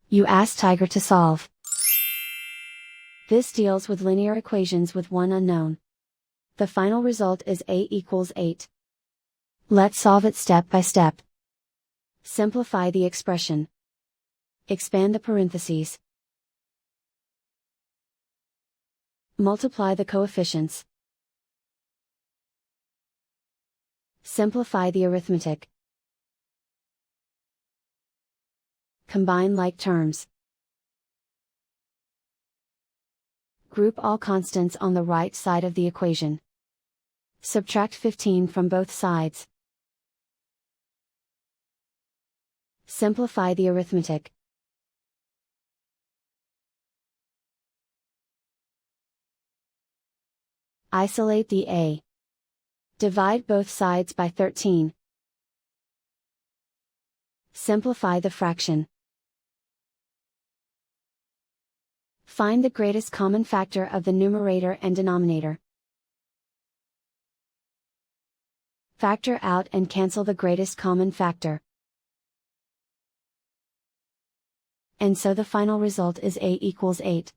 You ask Tiger to solve. This deals with linear equations with one unknown. The final result is a equals 8. Let's solve it step by step. Simplify the expression. Expand the parentheses. Multiply the coefficients. Simplify the arithmetic. Combine like terms. Group all constants on the right side of the equation. Subtract 15 from both sides. Simplify the arithmetic. Isolate the a. Divide both sides by 13. Simplify the fraction. Find the greatest common factor of the numerator and denominator. Factor out and cancel the greatest common factor. And so the final result is a equals 8.